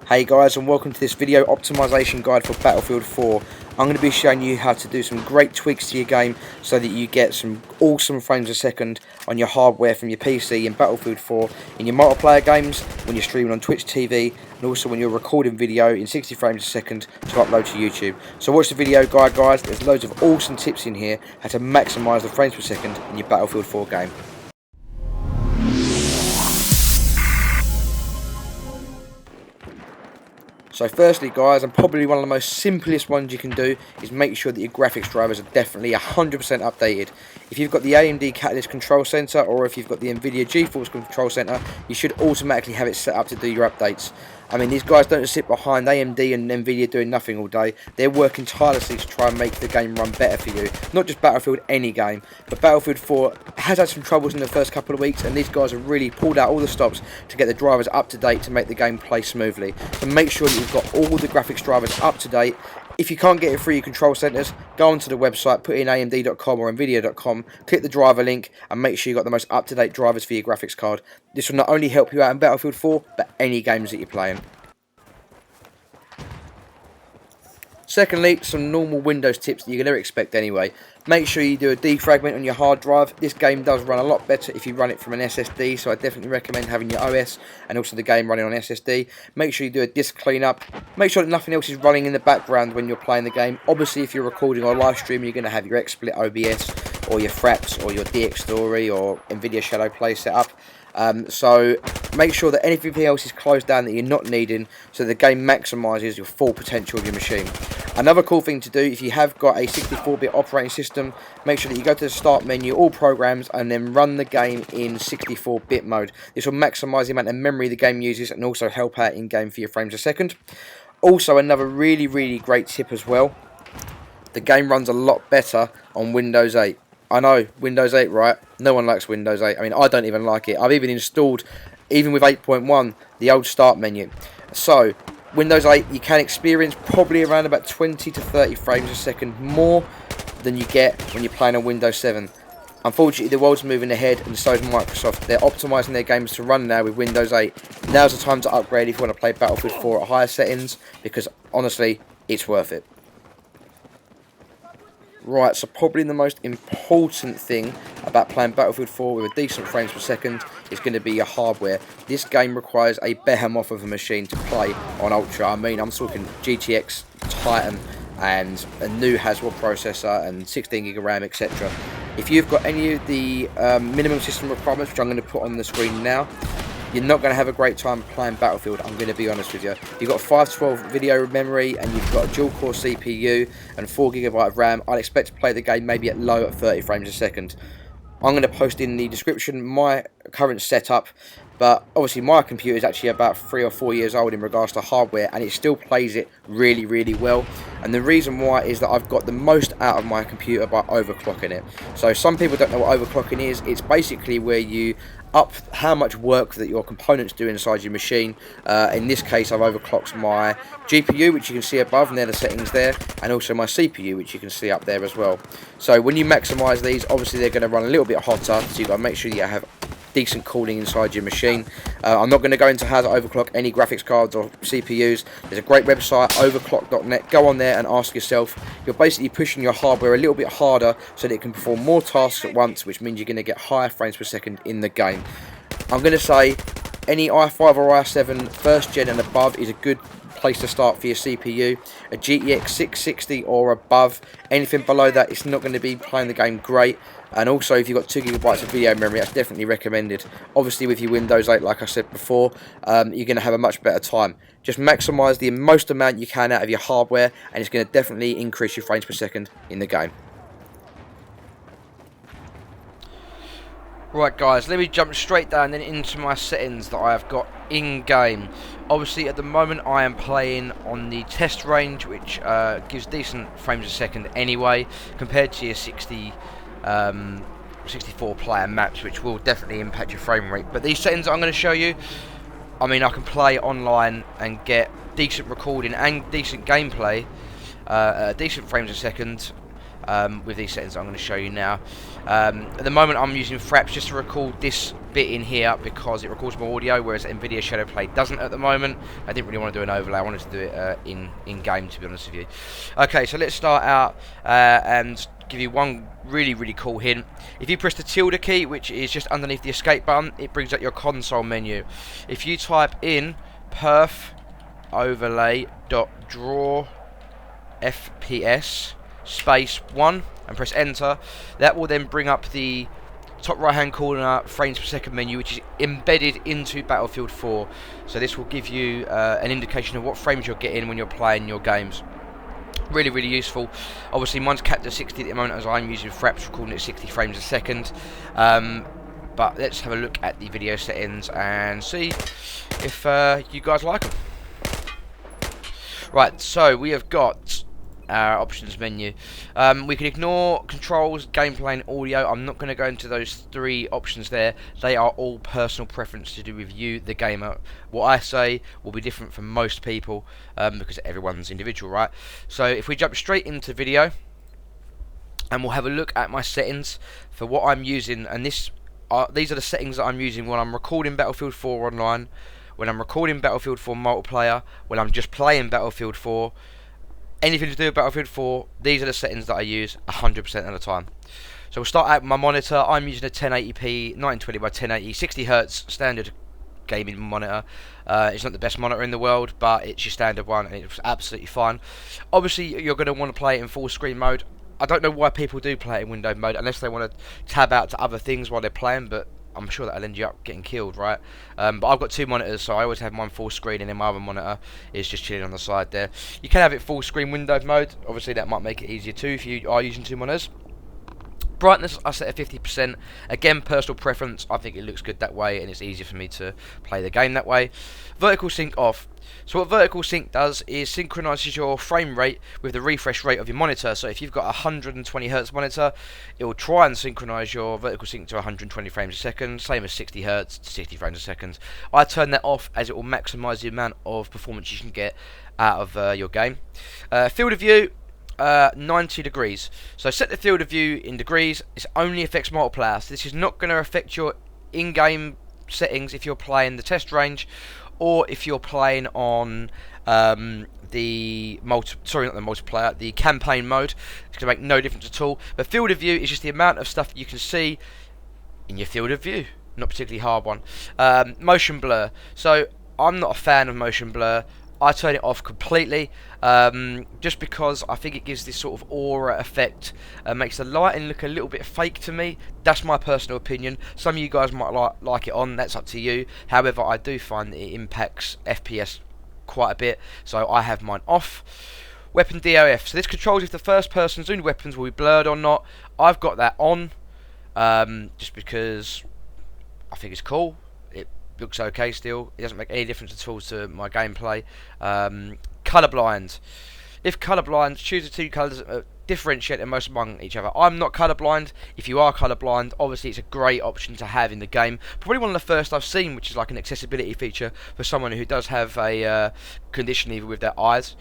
Hey guys, and welcome to this video optimization guide for Battlefield 4. I'm going to be showing you how to do some great tweaks to your game so that you get some awesome frames a second on your hardware from your PC in Battlefield 4, in your multiplayer games, when you're streaming on Twitch TV, and also when you're recording video in 60 frames a second to upload to YouTube. So watch the video guide guys, there's loads of awesome tips in here how to maximise the frames per second in your Battlefield 4 game. So firstly guys, and probably one of the most simplest ones you can do, is make sure that your graphics drivers are definitely 100% updated. If you've got the AMD Catalyst Control Center, or if you've got the NVIDIA GeForce Control Center, you should automatically have it set up to do your updates. I mean, these guys don't sit behind AMD and NVIDIA doing nothing all day. They're working tirelessly to try and make the game run better for you. Not just Battlefield, any game. But Battlefield 4 has had some troubles in the first couple of weeks, and these guys have really pulled out all the stops to get the drivers up to date to make the game play smoothly. So make sure that you've got all the graphics drivers up to date. If you can't get it through your control centers, go onto the website, put in amd.com or nvidia.com, click the driver link, and make sure you've got the most up-to-date drivers for your graphics card. This will not only help you out in Battlefield 4, but any games that you're playing. Secondly, some normal Windows tips that you're going to expect anyway. Make sure you do a defragment on your hard drive. This game does run a lot better if you run it from an SSD, so I definitely recommend having your OS and also the game running on SSD. Make sure you do a disk cleanup. Make sure that nothing else is running in the background when you're playing the game. Obviously, if you're recording or live streaming, you're going to have your XSplit OBS or your Fraps or your DX Story or NVIDIA Shadow Play set up. So make sure that anything else is closed down that you're not needing, so the game maximises your full potential of your machine. Another cool thing to do, if you have got a 64-bit operating system, make sure that you go to the start menu, all programs, and then run the game in 64-bit mode. This will maximise the amount of memory the game uses and also help out in game for your frames a second. Also, another really great tip as well, the game runs a lot better on Windows 8. I know, Windows 8, right? No one likes Windows 8. I mean, I don't even like it. I've even installed, even with 8.1, the old start menu. So, Windows 8, you can experience probably around about 20 to 30 frames a second more than you get when you're playing on Windows 7. Unfortunately, the world's moving ahead, and so is Microsoft. They're optimising their games to run now with Windows 8. Now's the time to upgrade if you want to play Battlefield 4 at higher settings, because honestly, it's worth it. Right, so probably the most important thing about playing Battlefield 4 with a decent frames per second is going to be your hardware. This game requires a behemoth of a machine to play on Ultra. I mean, I'm talking GTX Titan and a new Haswell processor and 16GB of RAM, etc. If you've got any of the minimum system requirements, which I'm going to put on the screen now, you're not going to have a great time playing Battlefield, I'm going to be honest with you. You've got 512 video memory, and you've got a dual-core CPU and 4GB of RAM. I'd expect to play the game maybe at low at 30 frames a second. I'm going to post in the description my current setup, but obviously my computer is actually about 3 or 4 years old in regards to hardware, and it still plays it really well. And the reason why is that I've got the most out of my computer by overclocking it. So some people don't know what overclocking is. It's basically where you up how much work that your components do inside your machine. In this case, I've overclocked my GPU, which you can see above, and they're the settings there, and also my CPU, which you can see up there as well. So when you maximise these, obviously they're going to run a little bit hotter, so you've got to make sure you have decent cooling inside your machine. I'm not going to go into how to overclock any graphics cards or CPUs. There's a great website, overclock.net. Go on there and ask yourself. You're basically pushing your hardware a little bit harder so that it can perform more tasks at once, which means you're going to get higher frames per second in the game. I'm going to say any i5 or i7 first gen and above is a good place to start for your CPU. A GTX 660 or above, anything below that, it's not going to be playing the game great. And also, if you've got 2GB of video memory, that's definitely recommended. Obviously, with your Windows 8, like I said before, you're going to have a much better time. Just maximise the most amount you can out of your hardware, and it's going to definitely increase your frames per second in the game. Right guys, let me jump straight down then into my settings that I have got in-game. Obviously at the moment I am playing on the test range, which gives decent frames a second anyway, compared to your 64 player maps, which will definitely impact your frame rate. But these settings I'm going to show you, I mean, I can play online and get decent recording and decent gameplay, decent frames a second. with these settings I'm going to show you now. At the moment I'm using Fraps just to record this bit in here because it records my audio, whereas NVIDIA Shadowplay doesn't at the moment. I didn't really want to do an overlay, I wanted to do it in game, to be honest with you. Okay, so let's start out and give you one really cool hint. If you press the tilde key, which is just underneath the escape button, it brings up your console menu. If you type in perf overlay.draw FPS space 1 and press enter, that will then bring up the top right hand corner frames per second menu, which is embedded into Battlefield 4. So this will give you an indication of what frames you're getting when you're playing your games. Really useful. Obviously mine's capped at 60 at the moment as I'm using Fraps, recording at 60 frames a second. But let's have a look at the video settings and see if you guys like them. Right, so we have got our options menu. We can ignore controls, gameplay and audio. I'm not going to go into those three options there. They are all personal preference to do with you, the gamer. What I say will be different from most people because everyone's individual, right? So if we jump straight into video and we'll have a look at my settings for what I'm using, and these are the settings that I'm using when I'm recording Battlefield 4 online, when I'm recording Battlefield 4 multiplayer, when I'm just playing Battlefield 4. Anything to do with Battlefield 4, these are the settings that I use 100% of the time. So we'll start out with my monitor. I'm using a 1080p 1920 by 1080 60Hz standard gaming monitor. It's not the best monitor in the world, but it's your standard one and it's absolutely fine. Obviously you're going to want to play it in full screen mode. I don't know why people do play it in window mode unless they want to tab out to other things while they're playing, but I'm sure that'll end you up getting killed, right? But I've got two monitors, so I always have one full screen and then my other monitor is just chilling on the side there. You can have it full screen windowed mode. Obviously that might make it easier too if you are using two monitors. Brightness I set at 50%. Again, personal preference. I think it looks good that way and it's easier for me to play the game that way. Vertical sync off. So what vertical sync does is synchronises your frame rate with the refresh rate of your monitor. So if you've got a 120Hz monitor, it will try and synchronise your vertical sync to 120 frames a second, same as 60Hz to 60 frames a second. I turn that off as it will maximise the amount of performance you can get out of your game. Field of view, 90 degrees. So set the field of view in degrees. It only affects multiplayer. So this is not going to affect your in-game settings if you're playing the test range, or if you're playing on the multiplayer, the campaign mode. It's going to make no difference at all. But field of view is just the amount of stuff you can see in your field of view. Not particularly hard one. Motion blur. So I'm not a fan of motion blur. I turn it off completely, just because I think it gives this sort of aura effect, makes the lighting look a little bit fake to me. That's my personal opinion. Some of you guys might like it on, that's up to you. However, I do find that it impacts FPS quite a bit, so I have mine off. Weapon DOF, so this controls if the first person's only weapons will be blurred or not. I've got that on, just because I think it's cool. Looks okay still. It doesn't make any difference at all to my gameplay. Colourblind. If colourblind, choose the two colours differentiate the most among each other. I'm not colourblind. If you are colourblind, obviously it's a great option to have in the game. Probably one of the first I've seen, which is like an accessibility feature for someone who does have a condition either with their eyes,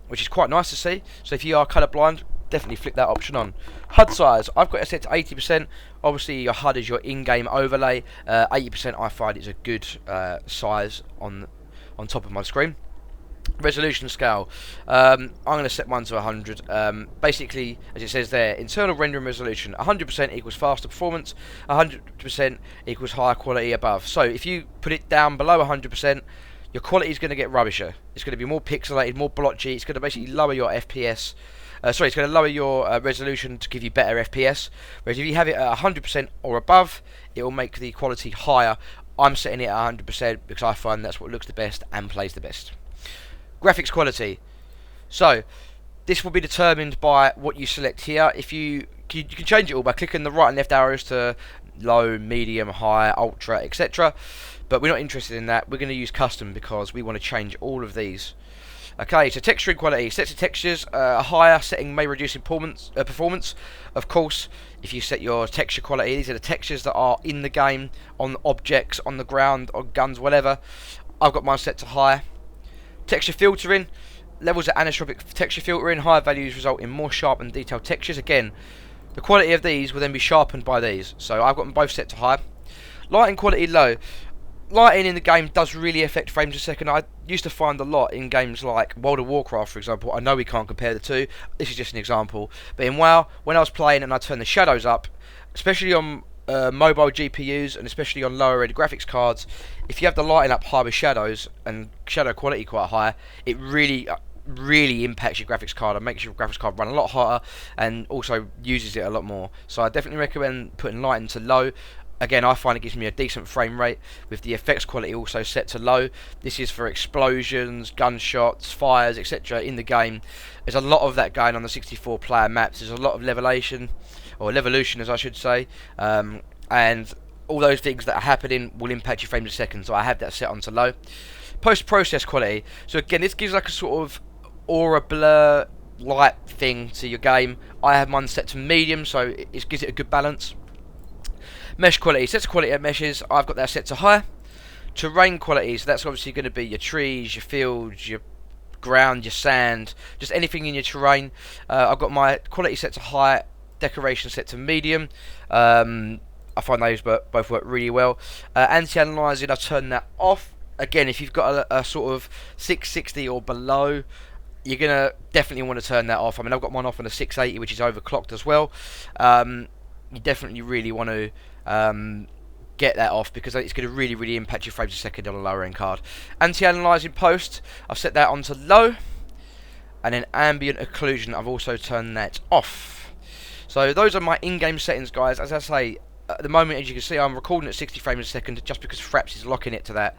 which is quite nice to see. So if you are colourblind, definitely flick that option on. HUD size, I've got it set to 80%. Obviously your HUD is your in-game overlay. 80% I find is a good size on top of my screen. Resolution scale, I'm going to set mine to 100. Basically, as it says there, internal rendering resolution, 100% equals faster performance, 100% equals higher quality above. So if you put it down below 100%, your quality is going to get rubbisher. It's going to be more pixelated, more blotchy. It's going to basically lower your FPS. It's going to lower your resolution to give you better FPS. Whereas if you have it at 100% or above, it will make the quality higher. I'm setting it at 100% because I find that's what looks the best and plays the best. Graphics quality. So this will be determined by what you select here. If you can change it all by clicking the right and left arrows to low, medium, high, ultra, etc. But we're not interested in that. We're going to use custom because we want to change all of these. Okay, so texturing quality. Sets of textures, a higher setting may reduce performance. Of course, if you set your texture quality, these are the textures that are in the game, on objects, on the ground, on guns, whatever. I've got mine set to high. Texture filtering, levels of anisotropic texture filtering. Higher values result in more sharp and detailed textures. Again, the quality of these will then be sharpened by these. So I've got them both set to high. Lighting quality low. Lighting in the game does really affect frames a second. I used to find a lot in games like World of Warcraft, for example. I know we can't compare the two. This is just an example. But in WoW, when I was playing and I turned the shadows up, especially on mobile GPUs and especially on lower end graphics cards, if you have the lighting up high with shadows and shadow quality quite high, it really impacts your graphics card and makes your graphics card run a lot hotter and also uses it a lot more. So I definitely recommend putting lighting to low. Again, I find it gives me a decent frame rate with the effects quality also set to low. This is for explosions, gunshots, fires, etc. in the game. There's a lot of that going on the 64 player maps. There's a lot of levolution as I should say, and all those things that are happening will impact your frames a second, so I have that set on to low. Post-process quality. So again, this gives like a sort of aura blur light thing to your game. I have mine set to medium, so it gives it a good balance. Mesh quality, sets of quality at meshes, I've got that set to high. Terrain quality, so that's obviously going to be your trees, your fields, your ground, your sand, just anything in your terrain. I've got my quality set to high, decoration set to medium. I find those both work really well. Anti-aliasing, I've turned that off. Again, if you've got a sort of 660 or below, you're going to definitely want to turn that off. I mean, I've got mine off on a 680, which is overclocked as well. You definitely really want to get that off because it's going to really impact your frames a second on a lower end card. Anti-aliasing post, I've set that onto low, and then ambient occlusion, I've also turned that off. So those are my in-game settings, guys. As I say, at the moment, as you can see, I'm recording at 60 frames a second just because Fraps is locking it to that.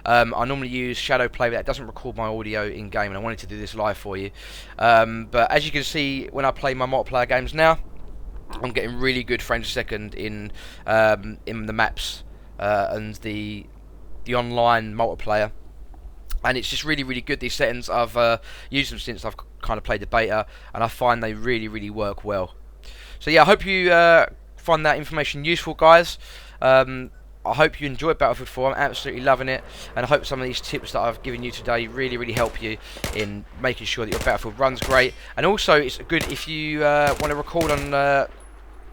I normally use Shadow Play, but that doesn't record my audio in game, and I wanted to do this live for you. But as you can see, when I play my multiplayer games now, I'm getting really good frames a second in the maps and the online multiplayer, and it's just really good. These settings, I've used them since I've kind of played the beta, and I find they really work well. So yeah, I hope you find that information useful, guys. I hope you enjoyed Battlefield 4. I'm absolutely loving it, and I hope some of these tips that I've given you today really help you in making sure that your Battlefield runs great. And also, it's good if you want to record on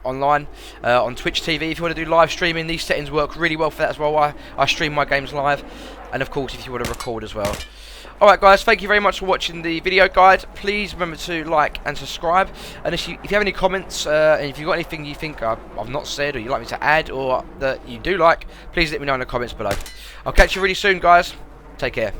online on Twitch TV. If you want to do live streaming, these settings work really well for that as well. I stream my games live, and of course, if you want to record as well. Alright guys, thank you very much for watching the video guide. Please remember to like and subscribe, and if you have any comments and if you've got anything you think I've not said or you'd like me to add or that you do like, please let me know in the comments below. I'll catch you really soon, guys. Take care.